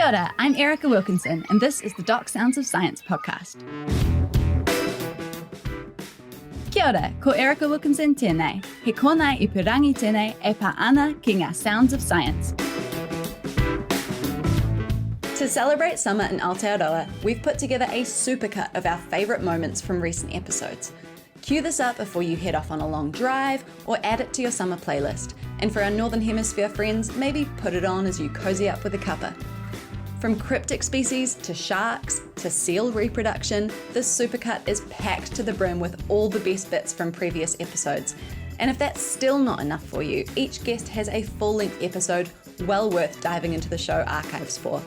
Kia ora, I'm Erica Wilkinson, and this is the Doc Sounds of Science podcast. Kia ora, ko Erica Wilkinson tēnei. He kōnei I purangi tēnei e pā ana ki ngā sounds of science. To celebrate summer in Aotearoa, we've put together a supercut of our favourite moments from recent episodes. Cue this up before you head off on a long drive or add it to your summer playlist. And for our Northern Hemisphere friends, maybe put it on as you cozy up with a cuppa. From cryptic species to sharks to seal reproduction, this supercut is packed to the brim with all the best bits from previous episodes. And if that's still not enough for you, each guest has a full-length episode well worth diving into the show archives for.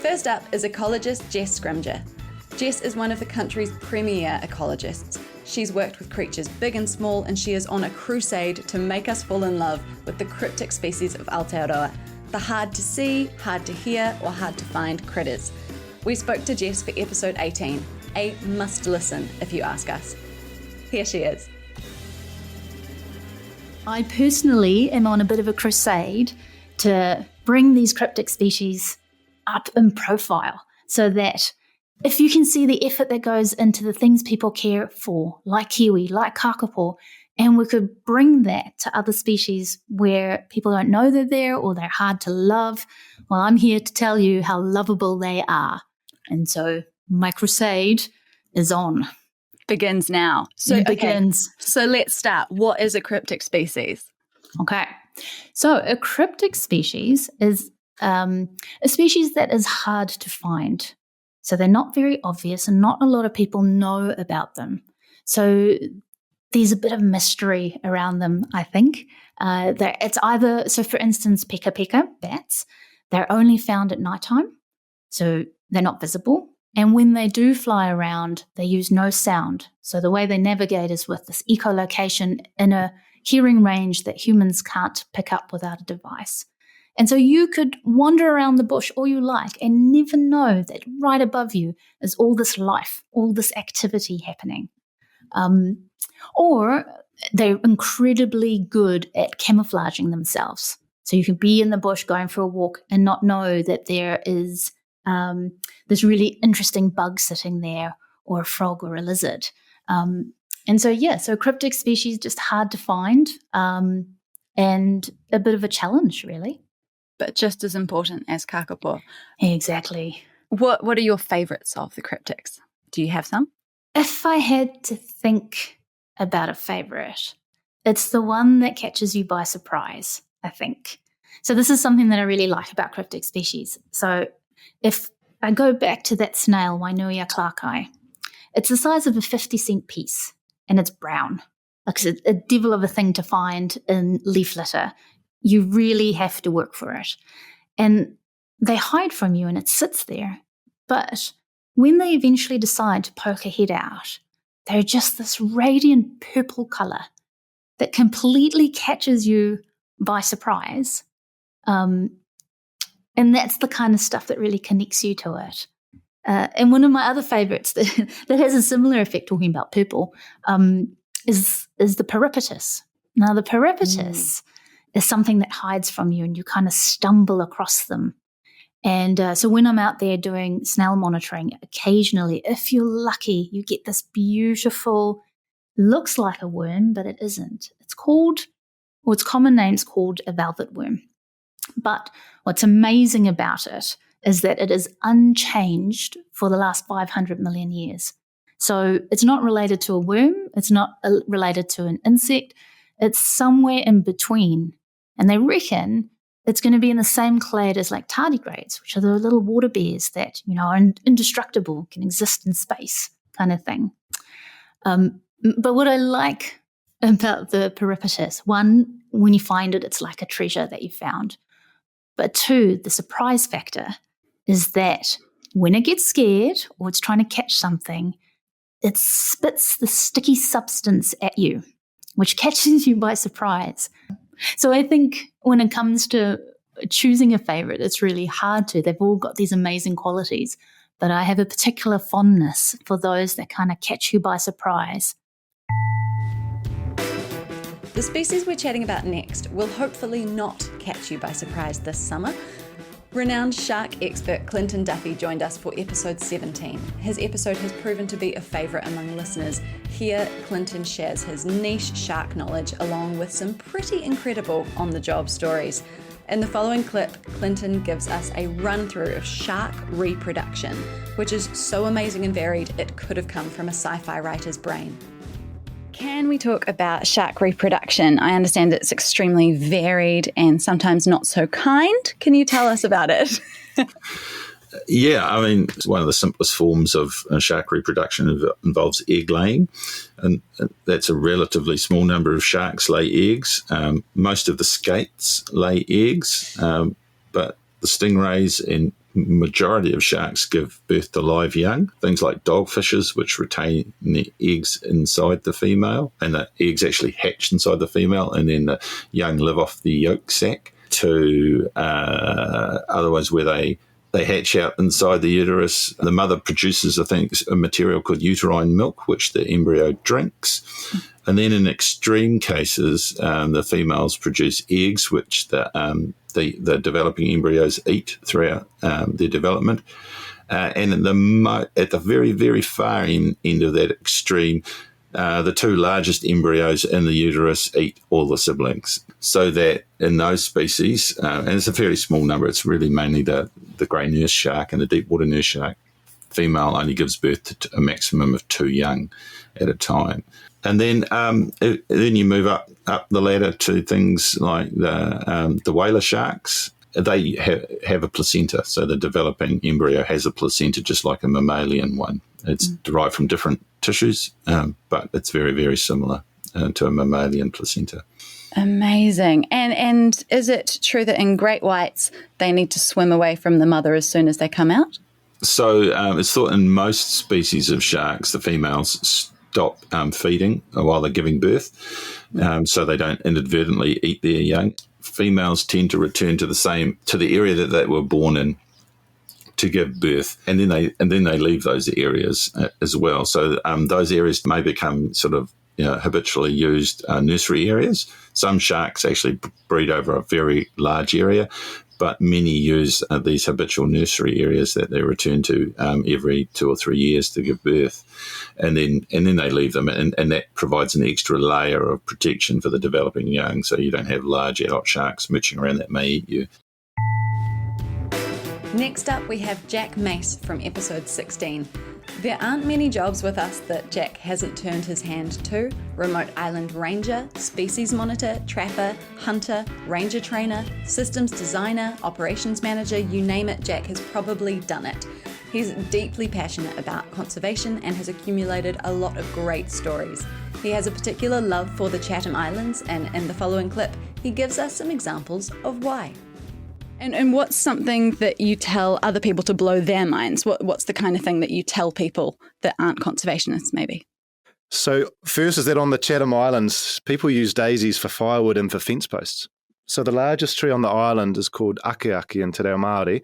First up is ecologist Jess Scrimger. Jess is one of the country's premier ecologists. She's worked with creatures big and small, and she is on a crusade to make us fall in love with the cryptic species of Aotearoa, the hard to see, hard to hear, or hard to find critters. We spoke to Jess for episode 18, a must listen if you ask us. Here she is. I personally am on a bit of a crusade to bring these cryptic species up in profile so that if you can see the effort that goes into the things people care for, like kiwi, like kakapo, and we could bring that to other species where people don't know they're there or they're hard to love, well, I'm here to tell you how lovable they are. And so my crusade is on. Begins now. It begins. So let's start. What is a cryptic species? Okay. So a cryptic species is a species that is hard to find. So they're not very obvious and not a lot of people know about them. So there's a bit of mystery around them, I think. It's either, so for instance, peka bats, they're only found at nighttime, so they're not visible. And when they do fly around, they use no sound. So the way they navigate is with this echolocation in a hearing range that humans can't pick up without a device. And so you could wander around the bush all you like and never know that right above you is all this life, all this activity happening. Or they're incredibly good at camouflaging themselves. So you can be in the bush going for a walk and not know that there is this really interesting bug sitting there, or a frog or a lizard. So cryptic species just hard to find and a bit of a challenge, really. But just as important as kakapo. Exactly. What are your favourites of the cryptics? Do you have some? If I had to think about a favourite, it's the one that catches you by surprise, I think. So this is something that I really like about cryptic species. So if I go back to that snail, Wainuia clarki, it's the size of a 50-cent piece and it's brown. Like it's a devil of a thing to find in leaf litter. You really have to work for it. And they hide from you and it sits there. But when they eventually decide to poke a head out, they're just this radiant purple colour that completely catches you by surprise. And that's the kind of stuff that really connects you to it. And one of my other favourites that has a similar effect, talking about purple, is the peripatus. Now, the peripatus is something that hides from you and you kind of stumble across them. And so when I'm out there doing snail monitoring, occasionally, if you're lucky, you get this beautiful, looks like a worm, but it isn't. Its common name's called a velvet worm. But what's amazing about it is that it is unchanged for the last 500 million years. So it's not related to a worm. It's not related to an insect. It's somewhere in between. And they reckon it's going to be in the same clade as like tardigrades, which are the little water bears that, are indestructible, can exist in space kind of thing. But what I like about the peripatus, one, when you find it, it's like a treasure that you found. But two, the surprise factor is that when it gets scared or it's trying to catch something, it spits the sticky substance at you, which catches you by surprise. So I think when it comes to choosing a favourite, it's really hard to. They've all got these amazing qualities, but I have a particular fondness for those that kind of catch you by surprise. The species we're chatting about next will hopefully not catch you by surprise this summer, Renowned shark expert Clinton Duffy joined us for episode 17. His episode has proven to be a favourite among listeners. Here, Clinton shares his niche shark knowledge along with some pretty incredible on-the-job stories. In the following clip, Clinton gives us a run-through of shark reproduction, which is so amazing and varied it could have come from a sci-fi writer's brain. Can we talk about shark reproduction? I understand it's extremely varied and sometimes not so kind. Can you tell us about it? Yeah, I mean, one of the simplest forms of shark reproduction involves egg laying, and that's a relatively small number of sharks lay eggs. Most of the skates lay eggs, but the stingrays and majority of sharks give birth to live young, things like dogfishes, which retain the eggs inside the female, and the eggs actually hatch inside the female, and then the young live off the yolk sac, to other ones where they hatch out inside the uterus. The mother produces, I think, a material called uterine milk, which the embryo drinks. And then in extreme cases, the females produce eggs, which the developing embryos eat throughout their development. And at the very, very far end of that extreme, the two largest embryos in the uterus eat all the siblings. So that in those species, and it's a fairly small number, it's really mainly the grey nurse shark and the deep water nurse shark, female only gives birth to a maximum of 2 young at a time. And then you move up the ladder to things like the whaler sharks. They have a placenta, so the developing embryo has a placenta just like a mammalian one. It's derived from different tissues, but it's very, very similar to a mammalian placenta. Amazing. And is it true that in great whites they need to swim away from the mother as soon as they come out? So it's thought in most species of sharks, the females stop feeding while they're giving birth, so they don't inadvertently eat their young. Females tend to return to the area that they were born in to give birth, and then they leave those areas as well. So those areas may become sort of habitually used nursery areas. Some sharks actually breed over a very large area, but many use these habitual nursery areas that they return to every 2 or 3 years to give birth, and then they leave them, and that provides an extra layer of protection for the developing young, so you don't have large adult sharks mooching around that may eat you. Next up, we have Jack Mace from episode 16. There aren't many jobs with us that Jack hasn't turned his hand to. Remote island ranger, species monitor, trapper, hunter, ranger trainer, systems designer, operations manager, you name it, Jack has probably done it. He's deeply passionate about conservation and has accumulated a lot of great stories. He has a particular love for the Chatham Islands, and in the following clip, he gives us some examples of why. And what's something that you tell other people to blow their minds? What's the kind of thing that you tell people that aren't conservationists, maybe? So first is that on the Chatham Islands, people use daisies for firewood and for fence posts. So the largest tree on the island is called Aotearoa in Te Reo Māori,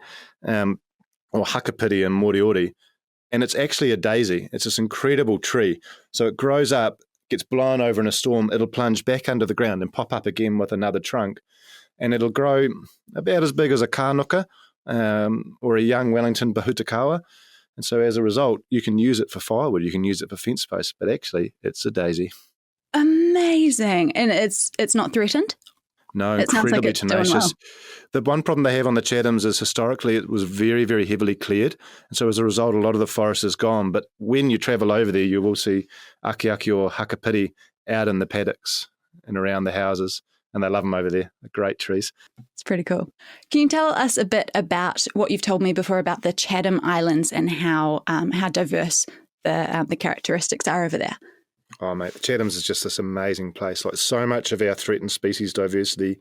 or Hakapiti in Moriori, and it's actually a daisy. It's this incredible tree. So it grows up, gets blown over in a storm, it'll plunge back under the ground and pop up again with another trunk. And it'll grow about as big as a kānuka or a young Wellington bahutakawa. And so as a result, you can use it for firewood, you can use it for fence posts, but actually it's a daisy. Amazing. And it's not threatened? No, it incredibly like tenacious. Well. The one problem they have on the Chathams is historically it was very, very heavily cleared. And so as a result, a lot of the forest is gone. But when you travel over there, you will see Aotearoa or Hakapiti out in the paddocks and around the houses. And they love them over there. They're great trees. It's pretty cool. Can you tell us a bit about what you've told me before about the Chatham Islands and how diverse the characteristics are over there? Oh, mate, the Chathams is just this amazing place. Like so much of our threatened species diversity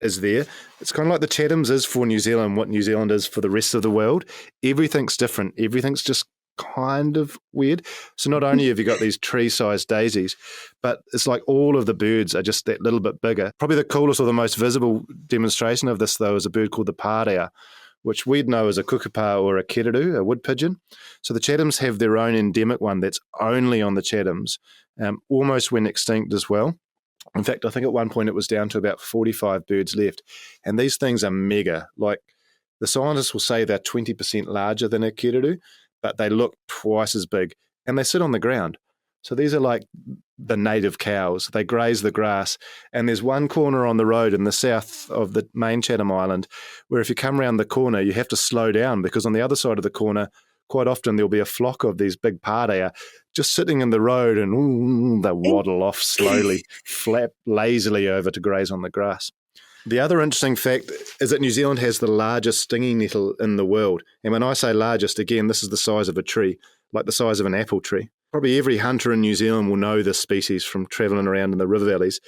is there. It's kind of like the Chathams is for New Zealand, what New Zealand is for the rest of the world. Everything's different. Everything's just kind of weird. So not only have you got these tree-sized daisies, but it's like all of the birds are just that little bit bigger. Probably the coolest or the most visible demonstration of this, though, is a bird called the pārea, which we'd know as a kukupā or a kereru, a wood pigeon. So the Chathams have their own endemic one that's only on the Chathams, almost went extinct as well. In fact, I think at one point it was down to about 45 birds left. And these things are mega. Like The scientists will say they're 20% larger than a kiriru, but they look twice as big, and they sit on the ground. So these are like the native cows. They graze the grass. And there's one corner on the road in the south of the main Chatham Island where if you come around the corner, you have to slow down because on the other side of the corner, quite often there'll be a flock of these big pārea just sitting in the road and they waddle off slowly, flap lazily over to graze on the grass. The other interesting fact is that New Zealand has the largest stinging nettle in the world. And when I say largest, again, this is the size of a tree, like the size of an apple tree. Probably every hunter in New Zealand will know this species from travelling around in the river valleys,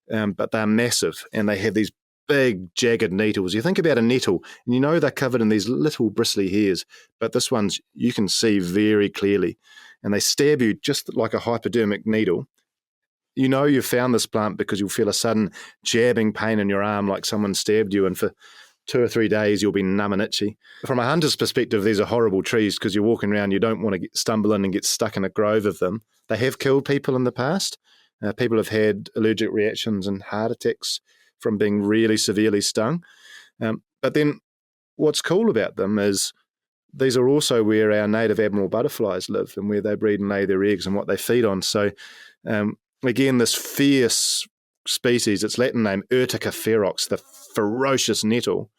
but they're massive and they have these big jagged nettles. You think about a nettle and you know they're covered in these little bristly hairs, but this one's you can see very clearly and they stab you just like a hypodermic needle. You know you've found this plant because you'll feel a sudden jabbing pain in your arm like someone stabbed you, and for 2 or 3 days you'll be numb and itchy. From a hunter's perspective, these are horrible trees because you're walking around, you don't want to stumble in and get stuck in a grove of them. They have killed people in the past. People have had allergic reactions and heart attacks from being really severely stung. But then what's cool about them is these are also where our native admiral butterflies live and where they breed and lay their eggs and what they feed on. So again, this fierce species, its Latin name, Urtica ferox, the ferocious nettle,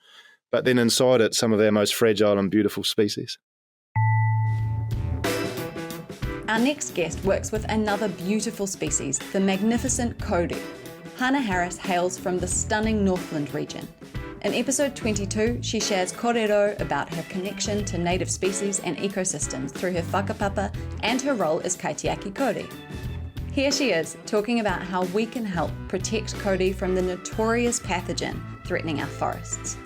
but then inside it, some of our most fragile and beautiful species. Our next guest works with another beautiful species, the magnificent kodu. Hannah Harris hails from the stunning Northland region. In episode 22, she shares kōrero about her connection to native species and ecosystems through her whakapapa and her role as kaitiaki kōri. Here she is, talking about how we can help protect kōri from the notorious pathogen threatening our forests.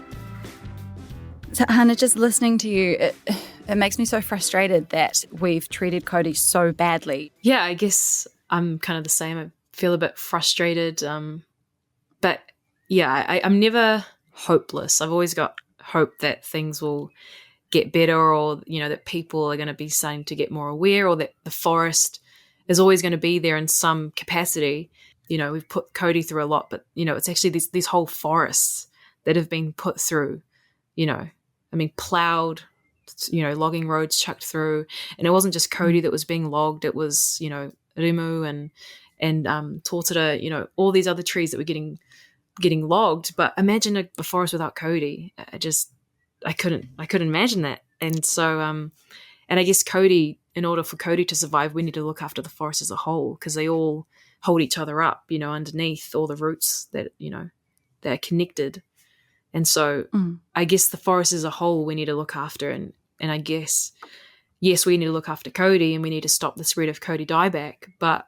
So, Hannah, just listening to you, it makes me so frustrated that we've treated kōri so badly. Yeah, I guess I'm kind of the same. I feel a bit frustrated. But yeah, I'm never hopeless. I've always got hope that things will get better, or, you know, that people are going to be starting to get more aware, or that the forest is always going to be there in some capacity. You know, we've put kōri through a lot, but, you know, it's actually these whole forests that have been put through, you know, I mean, ploughed, you know, logging roads chucked through. And it wasn't just kōri that was being logged. It was, you know, rimu and tōtara, you know, all these other trees that were getting logged. But imagine a forest without kōri. I couldn't imagine that. And so, and I guess kōri, in order for kōri to survive, we need to look after the forest as a whole, because they all hold each other up, you know, underneath all the roots that, you know, they're connected. And so I guess the forest as a whole we need to look after. And I guess, yes, we need to look after kōri and we need to stop the spread of kōri dieback, but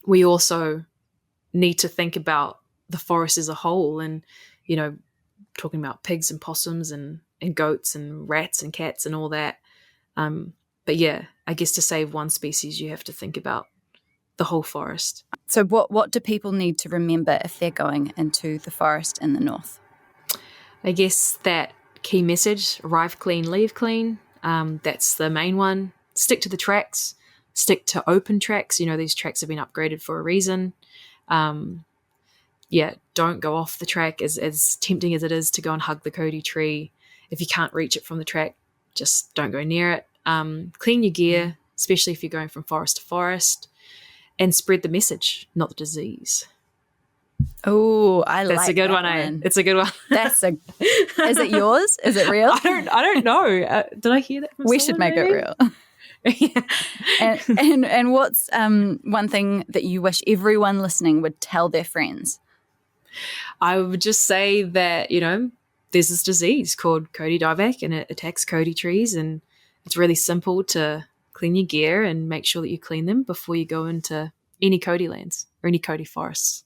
we also need to think about the forest as a whole and, you know, talking about pigs and possums and goats and rats and cats and all that. But yeah, I guess to save one species, you have to think about the whole forest. So what do people need to remember if they're going into the forest in the north? I guess that key message, arrive clean, leave clean. That's the main one. Stick to the tracks, stick to open tracks. You know, these tracks have been upgraded for a reason. Yeah, don't go off the track, as tempting as it is to go and hug the kōri tree. If you can't reach it from the track, just don't go near it. Clean your gear, especially if you're going from forest to forest, and spread the message, not the disease. Oh, That's a good one. It's a good one. Is it yours? Is it real? I don't know. Did I hear that from We someone, should make maybe? it real. Yeah. And what's one thing that you wish everyone listening would tell their friends? I would just say that, you know, there's this disease called kōri dieback and it attacks kōri trees, and it's really simple to clean your gear and make sure that you clean them before you go into any kōri lands or any kōri forests.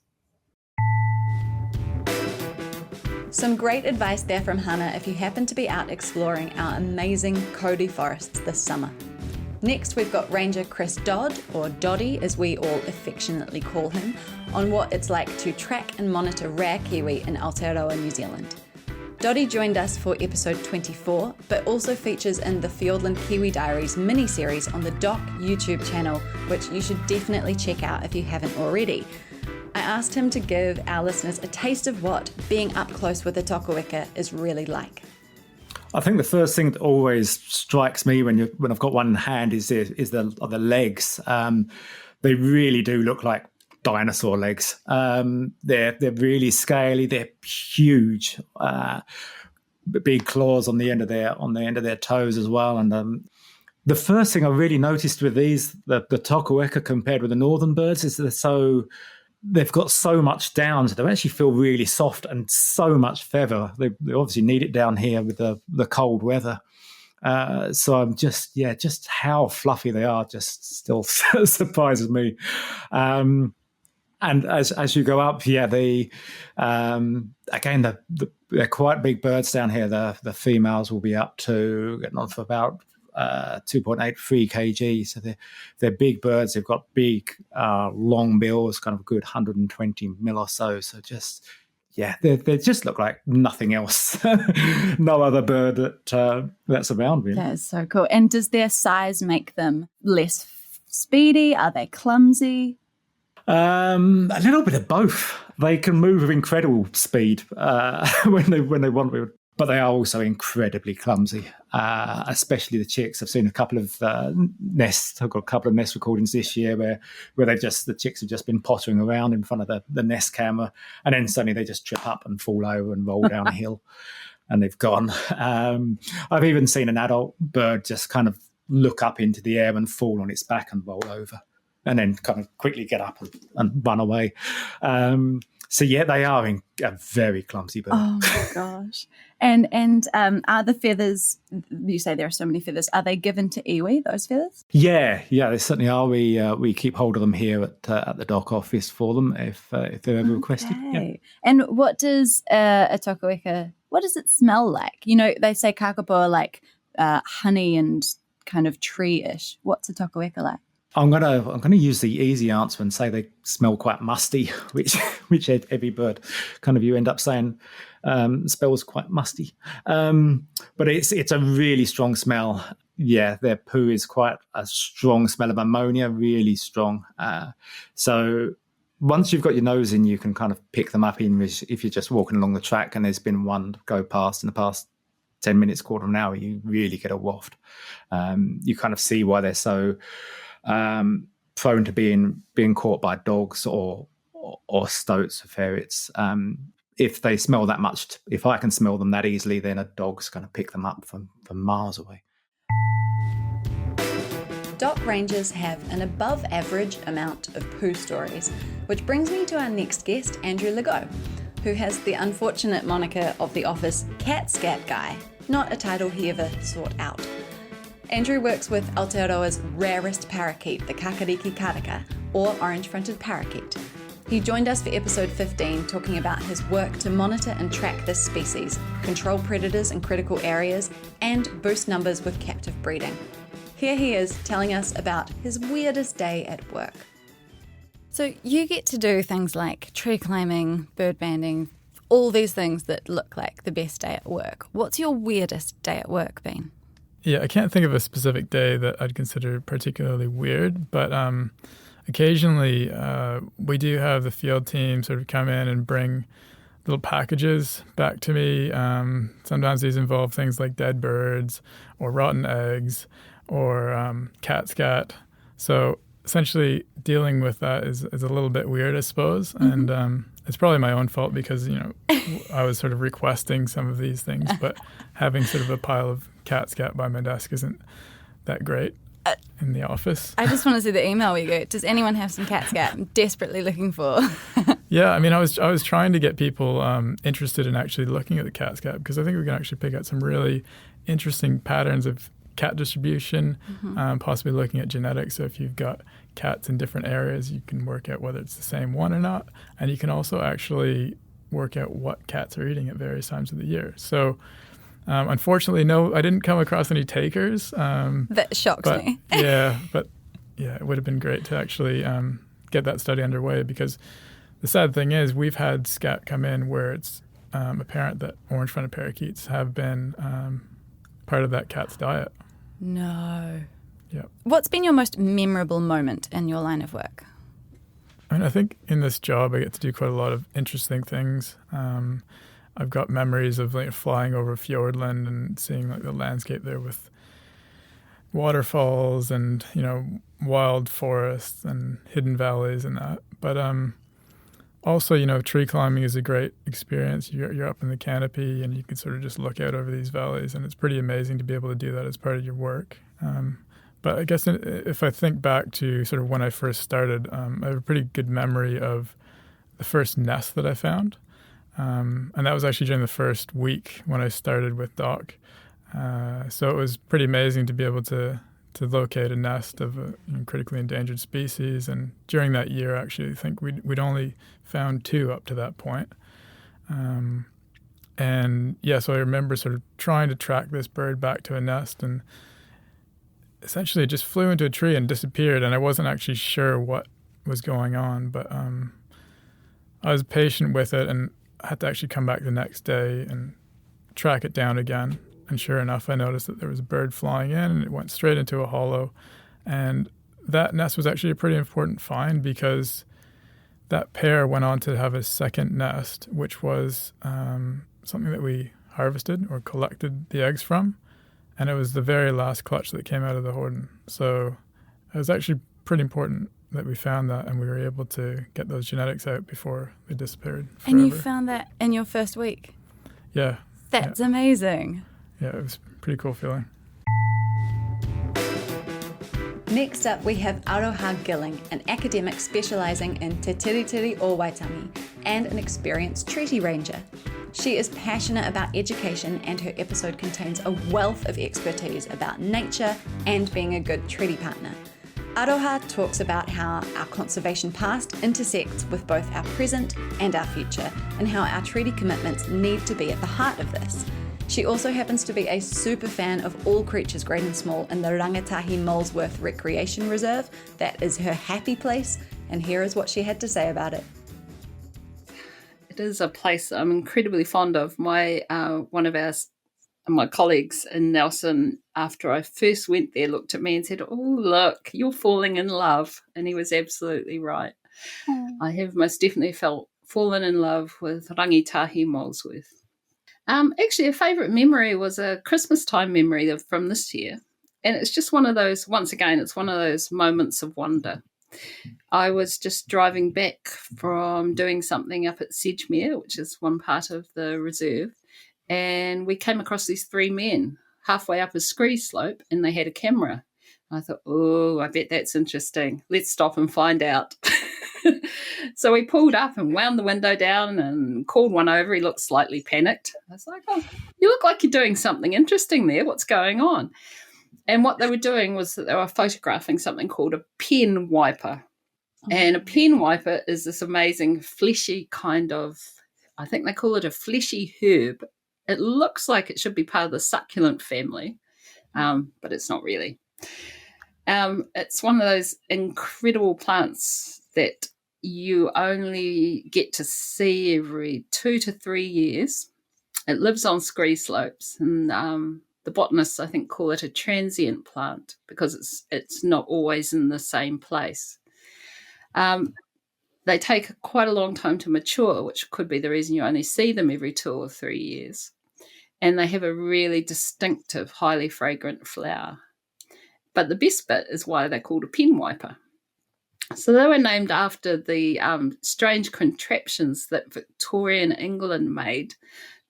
Some great advice there from Hannah if you happen to be out exploring our amazing kōri forests this summer. Next, we've got Ranger Chris Dodd, or Doddy as we all affectionately call him, on what it's like to track and monitor rare kiwi in Aotearoa, New Zealand. Doddy joined us for episode 24, but also features in the Fiordland Kiwi Diaries mini-series on the Doc YouTube channel, which you should definitely check out if you haven't already. I asked him to give our listeners a taste of what being up close with a tokoeka is really like. I think the first thing that always strikes me when I've got one in hand is the legs. They really do look like dinosaur legs. They're really scaly. They're huge, big claws on the end of their toes as well. And the first thing I really noticed with these, the tokoeka compared with the northern birds, is they've got so much down, so they actually feel really soft and so much feather. They obviously need it down here with the cold weather. So I'm just how fluffy they are just still surprises me. And as you go up, they again they're quite big birds down here. The females will be up to getting on for about 2.83 kg. So they're big birds. They've got big, long bills, kind of a good 120 mil or so. So they just look like nothing else. No other bird that's around, really. That is so cool. And does their size make them less speedy? Are they clumsy? A little bit of both. They can move with incredible speed when they want to. But they are also incredibly clumsy, especially the chicks. I've seen a couple of nests. I've got a couple of nest recordings this year where the chicks have just been pottering around in front of the nest camera, and then suddenly they just trip up and fall over and roll down a hill, and they've gone. I've even seen an adult bird just kind of look up into the air and fall on its back and roll over, and then kind of quickly get up and run away. So they are a very clumsy bird. Oh my gosh! And are the feathers? You say there are so many feathers. Are they given to iwi? Those feathers? Yeah, they certainly are. We keep hold of them here at the dock office for them if they're ever requested. Yeah. And what does a tokoeka? What does it smell like? You know, they say kakapo are like honey and kind of tree-ish. What's a tokoeka like? I'm gonna use the easy answer and say they smell quite musty, which every bird kind of you end up saying smells quite musty. But it's a really strong smell. Yeah, their poo is quite a strong smell of ammonia, really strong. So once you've got your nose in, you can kind of pick them up if you're just walking along the track and there's been one go past in the past 10 minutes, quarter of an hour, you really get a waft. You kind of see why they're so prone to being caught by dogs or stoats or ferrets. If they smell that much, if I can smell them that easily, then a dog's going to pick them up from miles away. Dock rangers have an above average amount of poo stories, which brings me to our next guest, Andrew Legault, who has the unfortunate moniker of the office cat scat guy, not a title he ever sought out. Andrew works with Aotearoa's rarest parakeet, the kakariki karaka, or orange-fronted parakeet. He joined us for episode 15, talking about his work to monitor and track this species, control predators in critical areas, and boost numbers with captive breeding. Here he is telling us about his weirdest day at work. So you get to do things like tree climbing, bird banding, all these things that look like the best day at work. What's your weirdest day at work been? Yeah, I can't think of a specific day that I'd consider particularly weird, but occasionally we do have the field team sort of come in and bring little packages back to me. Sometimes these involve things like dead birds or rotten eggs or cat scat. So essentially dealing with that is a little bit weird, I suppose. Mm-hmm. And it's probably my own fault because, I was sort of requesting some of these things, but having sort of a pile of cat scat by my desk isn't that great in the office. I just want to see the email we go, does anyone have some cat scat? I'm desperately looking for. Yeah, I mean, I was trying to get people interested in actually looking at the cat scat because I think we can actually pick out some really interesting patterns of cat distribution, possibly looking at genetics. So if you've got cats in different areas, you can work out whether it's the same one or not. And you can also actually work out what cats are eating at various times of the year. So unfortunately, no, I didn't come across any takers. That shocks me. But it would have been great to actually get that study underway because the sad thing is we've had scat come in where it's apparent that orange-fronted parakeets have been part of that cat's diet. No. Yeah. What's been your most memorable moment in your line of work? I mean, I think in this job I get to do quite a lot of interesting things. I've got memories of like flying over Fjordland and seeing like the landscape there with waterfalls and, you know, wild forests and hidden valleys and that. But also, you know, tree climbing is a great experience. You're up in the canopy and you can sort of just look out over these valleys, and it's pretty amazing to be able to do that as part of your work. But I guess if I think back to sort of when I first started, I have a pretty good memory of the first nest that I found. And that was actually during the first week when I started with Doc. So it was pretty amazing to be able to locate a nest of a critically endangered species. And during that year, actually, I think we'd only found 2 up to that point. And yeah, so I remember sort of trying to track this bird back to a nest, and essentially it just flew into a tree and disappeared, and I wasn't actually sure what was going on, but I was patient with it and I had to actually come back the next day and track it down again. And sure enough, I noticed that there was a bird flying in, and it went straight into a hollow. And that nest was actually a pretty important find, because that pair went on to have a second nest, which was something that we harvested or collected the eggs from. And it was the very last clutch that came out of the Horden. So it was actually pretty important that we found that, and we were able to get those genetics out before they disappeared forever. And you found that in your first week? Yeah. That's amazing. Yeah, it was a pretty cool feeling. Next up, we have Aotearoa Gilling, an academic specialising in Te Tiritiri o Waitangi and an experienced treaty ranger. She is passionate about education, and her episode contains a wealth of expertise about nature and being a good treaty partner. Aotearoa talks about how our conservation past intersects with both our present and our future, and how our treaty commitments need to be at the heart of this. She also happens to be a super fan of all creatures great and small in the Rangatahi Molesworth Recreation Reserve. That is her happy place, and here is what she had to say about it. It is a place I'm incredibly fond of. One of my colleagues in Nelson, after I first went there, looked at me and said, "Oh, look, you're falling in love." And he was absolutely right. I have most definitely fallen in love with Rangatahi Molesworth. Actually, a favourite memory was a Christmas time memory from this year. And it's just one of those, once again, it's one of those moments of wonder. I was just driving back from doing something up at Sedgemere, which is one part of the reserve, and we came across these 3 men halfway up a scree slope, and they had a camera. I thought, oh, I bet that's interesting. Let's stop and find out. So we pulled up and wound the window down and called one over. He looked slightly panicked. I was like, "Oh, you look like you're doing something interesting there. What's going on?" And what they were doing was that they were photographing something called a pen wiper. And a pen wiper is this amazing fleshy kind of, I think they call it a fleshy herb. It looks like it should be part of the succulent family, but it's not really. It's one of those incredible plants that you only get to see every 2 to 3 years. It lives on scree slopes, and the botanists, I think, call it a transient plant because it's not always in the same place. They take quite a long time to mature, which could be the reason you only see them every 2 or 3 years. And they have a really distinctive, highly fragrant flower. But the best bit is why they're called a pen wiper. So they were named after the strange contraptions that Victorian England made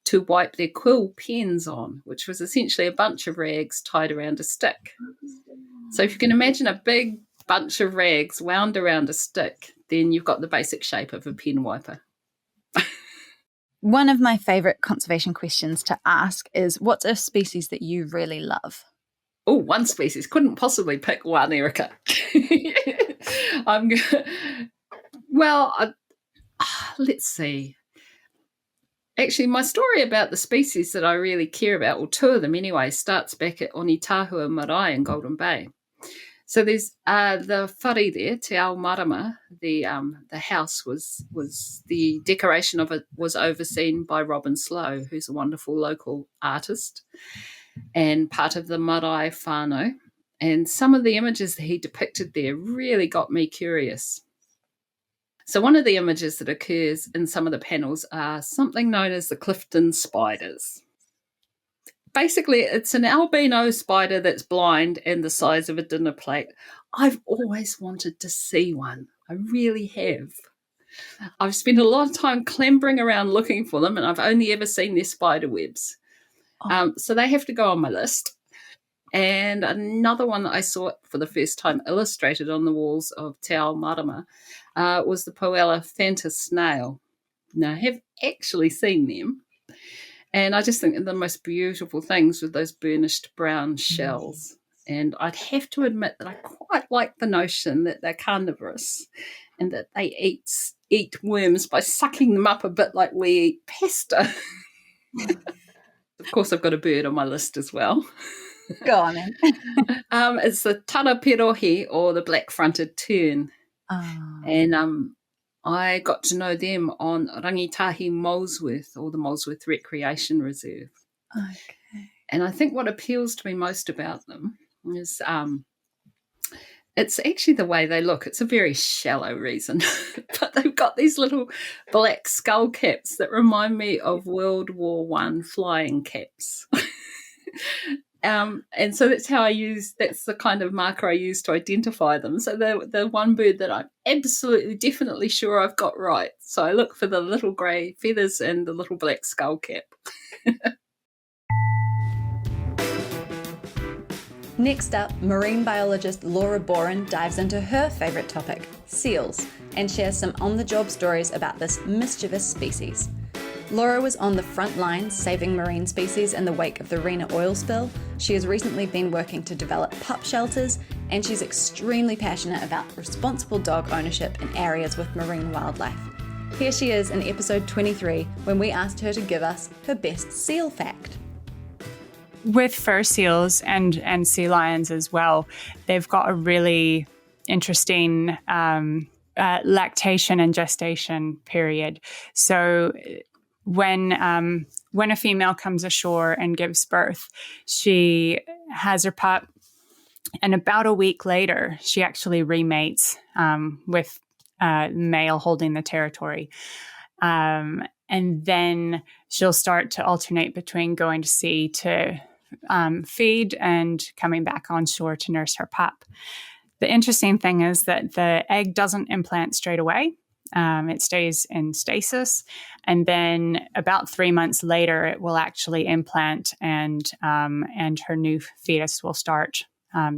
to wipe their quill pens on, which was essentially a bunch of rags tied around a stick. So if you can imagine a big bunch of rags wound around a stick, then you've got the basic shape of a pen wiper. One of my favourite conservation questions to ask is, what's a species that you really love? Oh, one species. Couldn't possibly pick one, Erica. Let's see. Actually, my story about the species that I really care about, or 2 of them anyway, starts back at Aotearoa Marae in Golden Bay. So there's the whare there, Te Ao Marama. The house was the decoration of it was overseen by Robin Slow, who's a wonderful local artist and part of the Marae whānau. And some of the images that he depicted there really got me curious. So one of the images that occurs in some of the panels are something known as the Clifton spiders. Basically, it's an albino spider that's blind and the size of a dinner plate. I've always wanted to see one. I really have. I've spent a lot of time clambering around looking for them, and I've only ever seen their spider webs. So they have to go on my list. And another one that I saw for the first time illustrated on the walls of Te Ao Marama was the Poella Fanta snail. Now, I have actually seen them. And I just think they're the most beautiful things with those burnished brown shells. And I'd have to admit that I quite like the notion that they're carnivorous and that they eat worms by sucking them up a bit like we eat pasta. Of course, I've got a bird on my list as well. Go on then. It's the tarapirohi, or the black-fronted tern. And I got to know them on Rangitahi Molesworth, or the Molesworth Recreation Reserve. Okay. And I think what appeals to me most about them is it's actually the way they look. It's a very shallow reason, but they've got these little black skull caps that remind me of World War I flying caps. And so that's that's the kind of marker I use to identify them. So the one bird that I'm absolutely, definitely sure I've got right. So I look for the little grey feathers and the little black skull cap. Next up, marine biologist Laura Boren dives into her favourite topic, seals, and shares some on-the-job stories about this mischievous species. Laura was on the front lines saving marine species in the wake of the Rena oil spill. She has recently been working to develop pup shelters, and she's extremely passionate about responsible dog ownership in areas with marine wildlife. Here she is in episode 23 when we asked her to give us her best seal fact. With fur seals and sea lions as well, they've got a really interesting lactation and gestation period. So when a female comes ashore and gives birth, she has her pup, and about a week later, she actually remates with male holding the territory. And then she'll start to alternate between going to sea to feed and coming back on shore to nurse her pup. The interesting thing is that the egg doesn't implant straight away. It stays in stasis, and then about 3 months later, it will actually implant, and her new fetus will start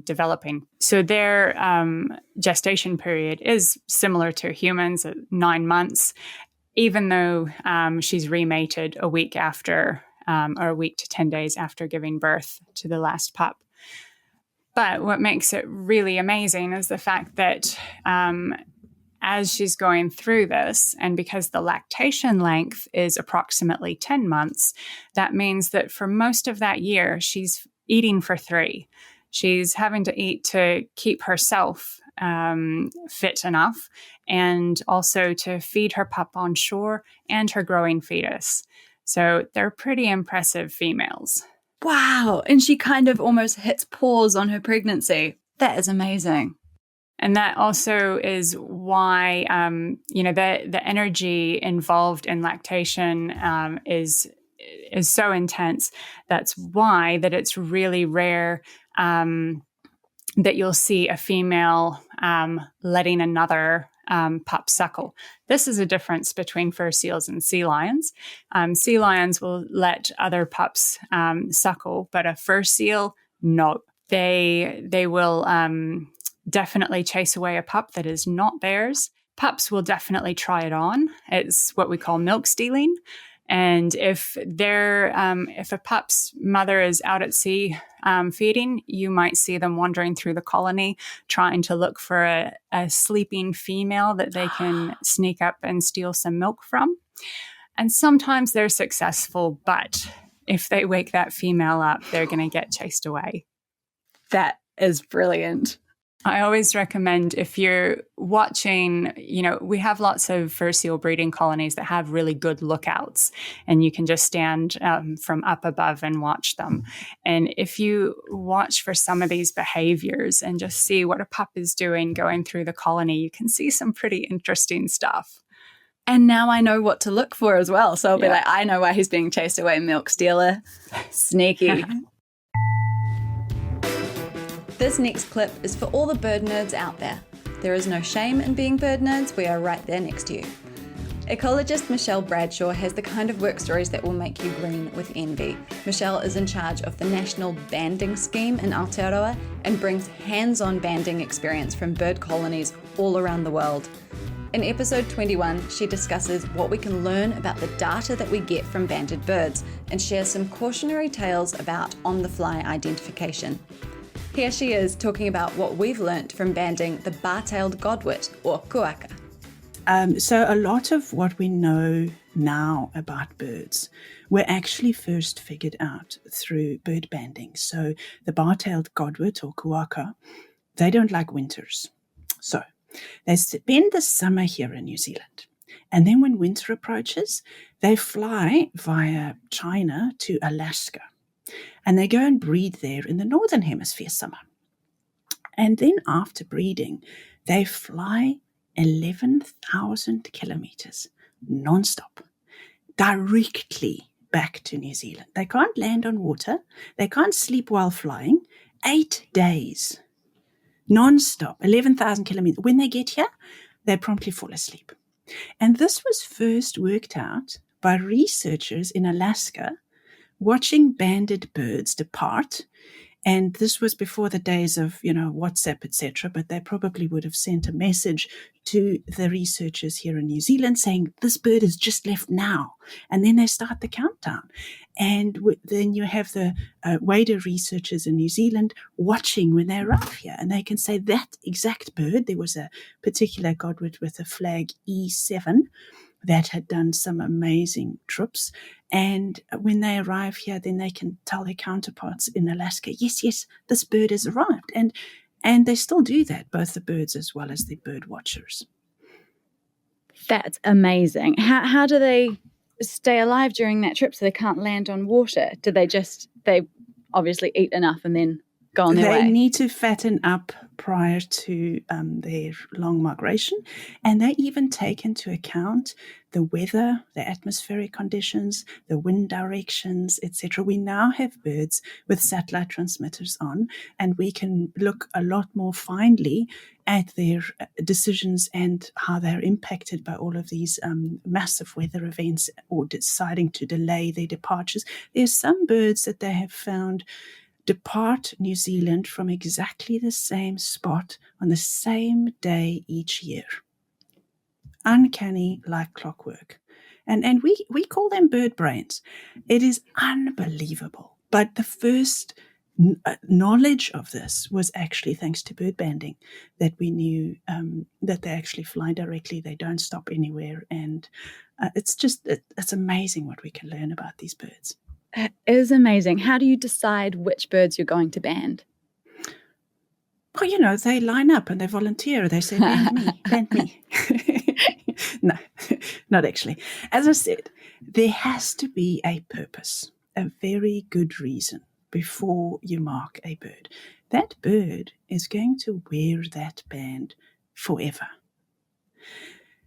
developing. So their gestation period is similar to humans at 9 months, even though she's remated a week after, or a week to 10 days after giving birth to the last pup. But what makes it really amazing is the fact that as she's going through this, and because the lactation length is approximately 10 months, that means that for most of that year, she's eating for 3. She's having to eat to keep herself fit enough, and also to feed her pup on shore and her growing fetus. So they're pretty impressive females. Wow. And she kind of almost hits pause on her pregnancy. That is amazing. And that also is why, the energy involved in lactation is so intense. That's why that it's really rare that you'll see a female letting another pup suckle. This is a difference between fur seals and sea lions. Sea lions will let other pups suckle, but a fur seal, no. They will definitely chase away a pup that is not theirs. Pups will definitely try it on. It's what we call milk stealing. And if a pup's mother is out at sea feeding, you might see them wandering through the colony trying to look for a sleeping female that they can sneak up and steal some milk from. And sometimes they're successful, but if they wake that female up, they're going to get chased away. That is brilliant. I always recommend, if you're watching, we have lots of fur seal breeding colonies that have really good lookouts, and you can just stand from up above and watch them. And if you watch for some of these behaviors and just see what a pup is doing going through the colony, you can see some pretty interesting stuff. And now I know what to look for as well. So I'll be like, I know why he's being chased away, milk stealer. Sneaky. This next clip is for all the bird nerds out there. There is no shame in being bird nerds, we are right there next to you. Ecologist Michelle Bradshaw has the kind of work stories that will make you green with envy. Michelle is in charge of the National Banding Scheme in Aotearoa and brings hands-on banding experience from bird colonies all around the world. In episode 21, she discusses what we can learn about the data that we get from banded birds and shares some cautionary tales about on-the-fly identification. Here she is talking about what we've learnt from banding the bar-tailed godwit, or kuaka. So a lot of what we know now about birds were actually first figured out through bird banding. So the bar-tailed godwit, or kuaka, they don't like winters. So they spend the summer here in New Zealand. And then when winter approaches, they fly via China to Alaska. And they go and breed there in the Northern Hemisphere summer. And then after breeding, they fly 11,000 kilometers non-stop, directly back to New Zealand. They can't land on water. They can't sleep while flying. 8 days, non-stop, 11,000 kilometers. When they get here, they promptly fall asleep. And this was first worked out by researchers in Alaska watching banded birds depart. And this was before the days of, WhatsApp, etc. But they probably would have sent a message to the researchers here in New Zealand saying, this bird has just left now. And then they start the countdown. And then you have the wader researchers in New Zealand watching when they arrive here. And they can say that exact bird, there was a particular godwit with a flag E7 that had done some amazing trips. And when they arrive here, then they can tell their counterparts in Alaska, yes, this bird has arrived. And they still do that, both the birds as well as the bird watchers. That's amazing. How do they stay alive during that trip so they can't land on water? Do they obviously eat enough and then go on their way? They need to fatten up prior to their long migration, and they even take into account the weather, the atmospheric conditions, the wind directions, etc. We now have birds with satellite transmitters on, and we can look a lot more finely at their decisions and how they're impacted by all of these massive weather events or deciding to delay their departures. There's some birds that they have found depart New Zealand from exactly the same spot on the same day each year. Uncanny, like clockwork. And we call them bird brains. It is unbelievable. But the first knowledge of this was actually thanks to bird banding, that we knew that they actually fly directly, they don't stop anywhere. And it's amazing what we can learn about these birds. It is amazing. How do you decide which birds you're going to band? Well, they line up and they volunteer. They say, band me. No, not actually. As I said, there has to be a purpose, a very good reason before you mark a bird. That bird is going to wear that band forever.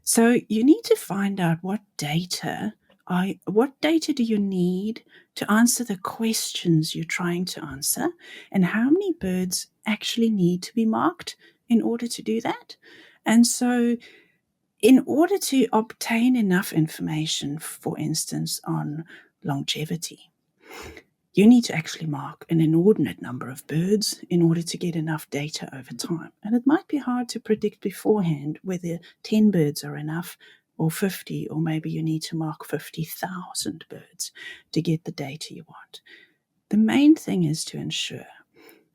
So you need to find out what data do you need to answer the questions you're trying to answer, and how many birds actually need to be marked in order to do that. And so in order to obtain enough information, for instance, on longevity, you need to actually mark an inordinate number of birds in order to get enough data over time. And it might be hard to predict beforehand whether 10 birds are enough, or 50, or maybe you need to mark 50,000 birds to get the data you want. The main thing is to ensure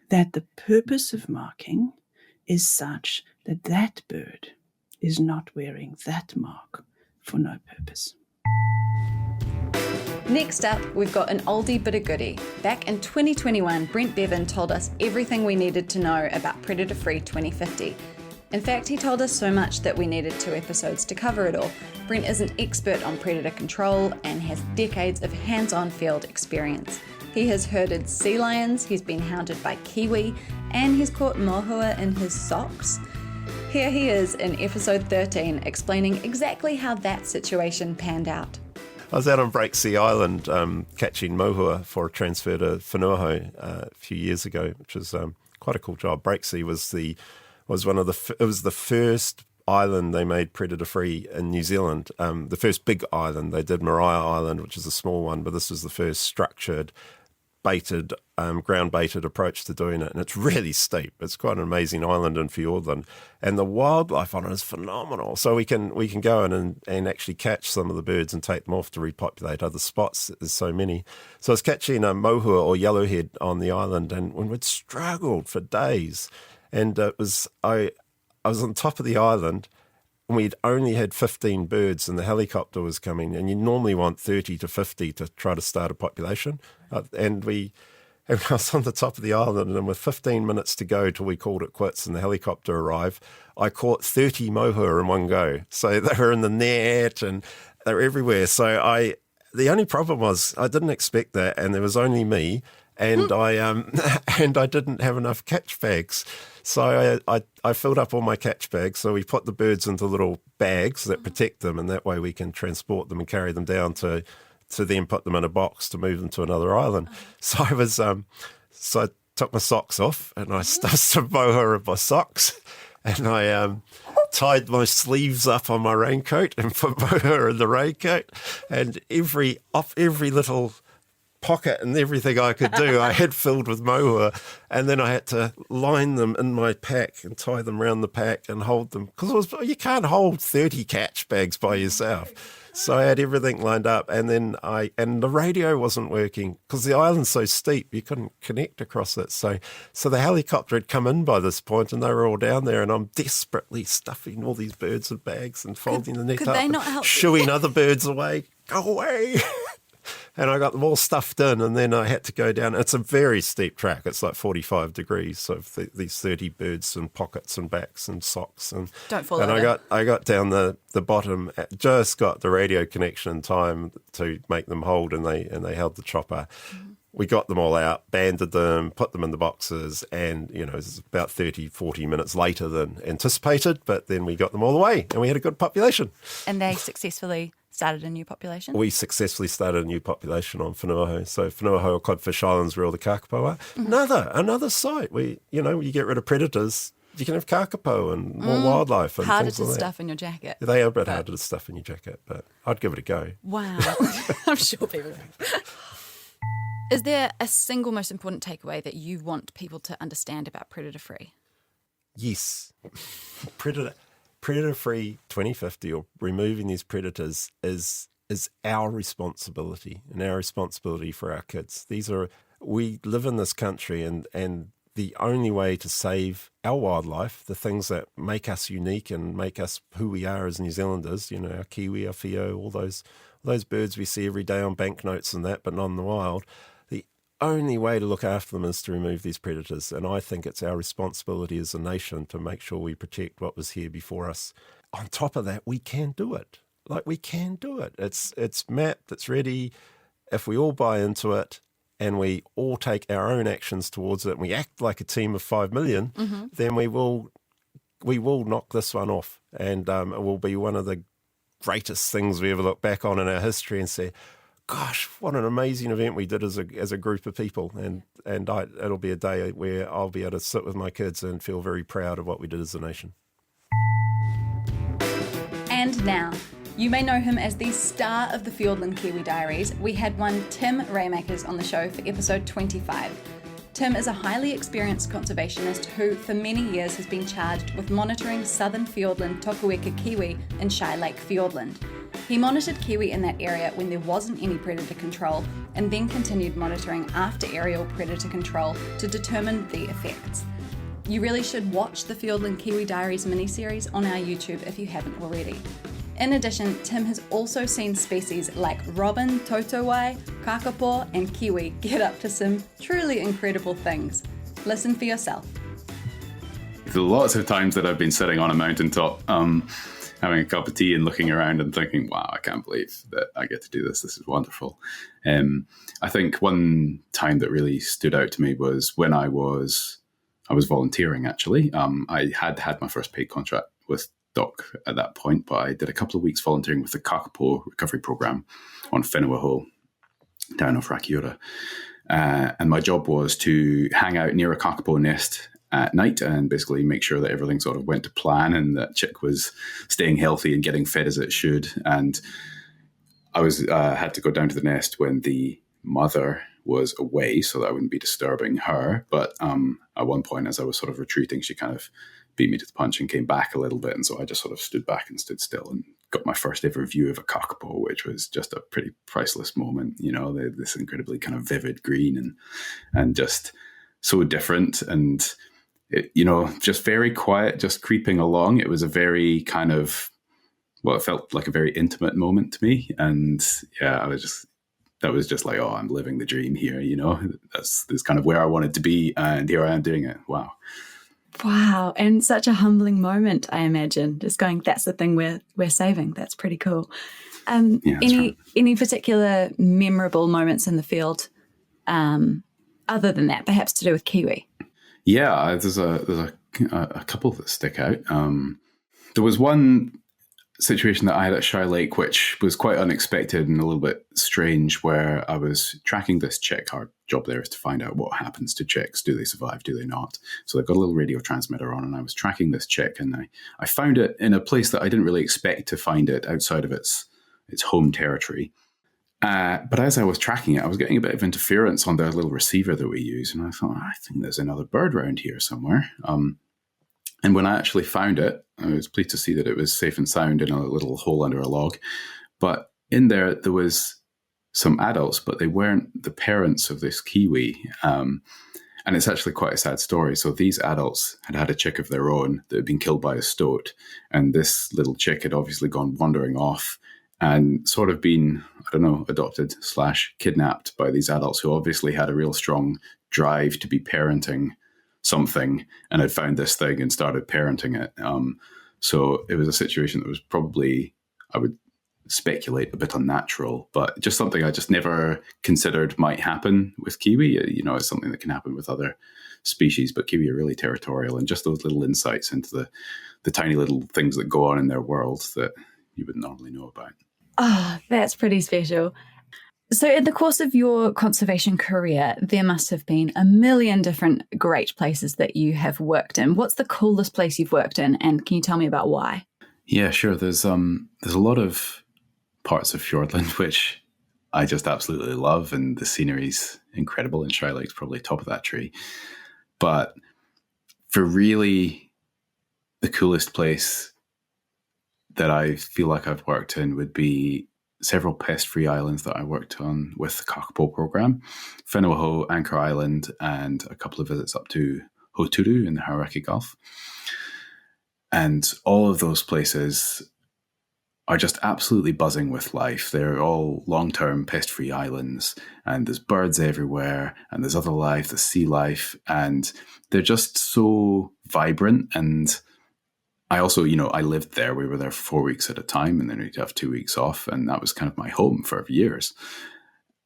that the purpose of marking is such that that bird is not wearing that mark for no purpose. Next up, we've got an oldie but a goodie. Back in 2021, Brent Bevan told us everything we needed to know about Predator Free 2050. In fact, he told us so much that we needed 2 episodes to cover it all. Brent is an expert on predator control and has decades of hands-on field experience. He has herded sea lions, he's been hounded by kiwi, and he's caught mohua in his socks. Here he is in episode 13 explaining exactly how that situation panned out. I was out on Breaksea Island catching mohua for a transfer to Whanuaho a few years ago, which was quite a cool job. Breaksea was the first island they made predator free in New Zealand. The first big island. They did Maria Island, which is a small one, but this was the first structured, baited, ground baited approach to doing it. And it's really steep. It's quite an amazing island in Fiordland. And the wildlife on it is phenomenal. So we can go in and actually catch some of the birds and take them off to repopulate other spots. There's so many. So I was catching mohua or yellowhead on the island, and we'd struggled for days. And I was on top of the island, and we'd only had 15 birds, and the helicopter was coming. And you normally want 30 to 50 to try to start a population. And I was on the top of the island, and with 15 minutes to go till we called it quits and the helicopter arrived, I caught 30 mohua in one go. So they were in the net and they were everywhere. So the only problem was I didn't expect that, and there was only me. And I didn't have enough catch bags. So I filled up all my catch bags. So we put the birds into little bags that protect them, and that way we can transport them and carry them down to then put them in a box to move them to another island. So I took my socks off, and I stuffed some mohua in my socks, and I tied my sleeves up on my raincoat and put mohua in the raincoat, and every little pocket and everything I could do I had filled with mohua, and then I had to line them in my pack and tie them around the pack and hold them, because you can't hold 30 catch bags by yourself. So I had everything lined up, and then the radio wasn't working because the island's so steep you couldn't connect across it. So the helicopter had come in by this point, and they were all down there, and I'm desperately stuffing all these birds in bags and folding the net up, they not help shooing other birds away. Go away! And I got them all stuffed in, and then I had to go down. It's a very steep track. It's like 45 degrees. So these 30 birds and pockets and backs and socks. And don't fall over. And I got down the bottom, just got the radio connection in time to make them hold, and they held the chopper. We got them all out, banded them, put them in the boxes, and, it was about 30, 40 minutes later than anticipated, but then we got them all away, and we had a good population. And they successfully started a new population? We successfully started a new population on Whanuaho. So Whanuaho or Codfish Islands, where all the kakapo are. Another site where, you get rid of predators, you can have kakapo and more wildlife. And harder things to like stuff in your jacket. They are a bit harder to stuff in your jacket, but I'd give it a go. Wow. I'm sure people will. Is there a single most important takeaway that you want people to understand about Predator Free? Yes. Predator Free 2050, or removing these predators, is our responsibility, and our responsibility for our kids. We live in this country, and the only way to save our wildlife, the things that make us unique and make us who we are as New Zealanders, our kiwi, our whio, all those birds we see every day on banknotes and that, but not in the wild. The only way to look after them is to remove these predators, and I think it's our responsibility as a nation to make sure we protect what was here before us. On top of that, we can do it. We can do it. It's mapped, it's ready. If we all buy into it and we all take our own actions towards it, and we act like a team of 5 million, then we will knock this one off, and it will be one of the greatest things we ever look back on in our history and say, gosh, what an amazing event we did as a group of people. And it'll be a day where I'll be able to sit with my kids and feel very proud of what we did as a nation. And now, you may know him as the star of the Fiordland Kiwi Diaries. We had one Tim Raymakers on the show for episode 25. Tim is a highly experienced conservationist who, for many years, has been charged with monitoring southern Fiordland Tokueka kiwi in Shy Lake Fiordland. He monitored kiwi in that area when there wasn't any predator control, and then continued monitoring after aerial predator control to determine the effects. You really should watch the Fiordland Kiwi Diaries miniseries on our YouTube if you haven't already. In addition, Tim has also seen species like robin, totowai, kakapo, and kiwi get up to some truly incredible things. Listen for yourself. There's lots of times that I've been sitting on a mountaintop, having a cup of tea and looking around and thinking, wow, I can't believe that I get to do this. This is wonderful. I think one time that really stood out to me was when I was volunteering, actually. I had my first paid contract with Doc at that point, but I did a couple of weeks volunteering with the Kakapo recovery program on Whenua down off Aotearoa. And my job was to hang out near a kakapo nest at night and basically make sure that everything sort of went to plan and that chick was staying healthy and getting fed as it should. And I was had to go down to the nest when the mother was away so that I wouldn't be disturbing her. But at one point, as I was sort of retreating, she kind of beat me to the punch and came back a little bit. And so I just sort of stood back and stood still and got my first ever view of a kakapo, which was just a pretty priceless moment. You know, this incredibly kind of vivid green and just so different. And, just very quiet, just creeping along. It was a very kind of, it felt like a very intimate moment to me. And yeah, that was just like, oh, I'm living the dream here. That's kind of where I wanted to be. And here I am doing it. Wow. Wow, and such a humbling moment, I imagine. Just going, that's the thing we're saving. That's pretty cool. Any particular memorable moments in the field, other than that, perhaps to do with kiwi? Yeah, there's a couple that stick out. There was one situation that I had at Shy Lake, which was quite unexpected and a little bit strange, where I was tracking this chick. Our job there is to find out what happens to chicks. Do they survive? Do they not? So they've got a little radio transmitter on, and I was tracking this chick, and I found it in a place that I didn't really expect to find it outside of its home territory. But as I was tracking it, I was getting a bit of interference on the little receiver that we use, and I thought, I think there's another bird around here somewhere. And when I actually found it, I was pleased to see that it was safe and sound in a little hole under a log. But in there was some adults, but they weren't the parents of this kiwi. And it's actually quite a sad story. So these adults had a chick of their own that had been killed by a stoat. And this little chick had obviously gone wandering off and sort of been, adopted / kidnapped by these adults who obviously had a real strong drive to be parenting something and had found this thing and started parenting it. So it was a situation that was probably, I would speculate, a bit unnatural, but just something I just never considered might happen with kiwi. It's something that can happen with other species, but kiwi are really territorial, and just those little insights into the tiny little things that go on in their world that you wouldn't normally know about. Oh, that's pretty special. So in the course of your conservation career, there must have been a million different great places that you have worked in. What's the coolest place you've worked in, and can you tell me about why? Yeah, sure. There's a lot of parts of Fiordland which I just absolutely love, and the scenery's incredible, and Shy Lake's probably top of that tree. But for really the coolest place that I feel like I've worked in would be several pest-free islands that I worked on with the Kakapo program, Whenua, Anchor Island, and a couple of visits up to Hoturu in the Hauraki Gulf. And all of those places are just absolutely buzzing with life. They're all long-term pest-free islands, and there's birds everywhere, and there's other life, there's sea life, and they're just so vibrant. And I also, I lived there. We were there for 4 weeks at a time, and then we'd have 2 weeks off. And that was kind of my home for years.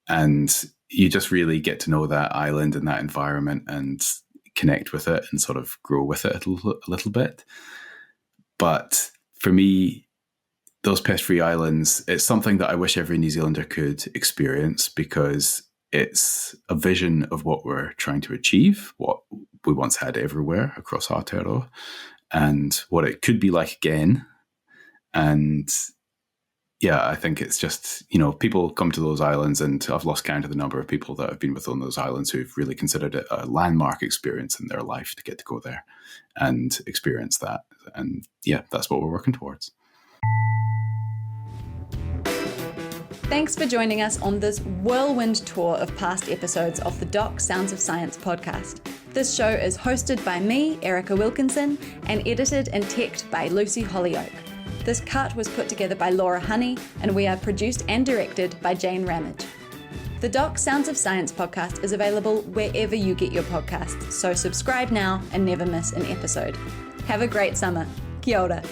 And you just really get to know that island and that environment and connect with it and sort of grow with it a little bit. But for me, those pest-free islands, it's something that I wish every New Zealander could experience, because it's a vision of what we're trying to achieve, what we once had everywhere across Aotearoa, and what it could be like again. And yeah, I think it's just, people come to those islands, and I've lost count of the number of people that have been within those islands who've really considered it a landmark experience in their life to get to go there and experience that. And yeah, that's what we're working towards. Thanks for joining us on this whirlwind tour of past episodes of the Doc Sounds of Science podcast. This show is hosted by me, Erica Wilkinson, and edited and teched by Lucy Hollyoak. This cut was put together by Laura Honey, and we are produced and directed by Jane Ramage. The Doc Sounds of Science podcast is available wherever you get your podcasts, so subscribe now and never miss an episode. Have a great summer. Kia ora.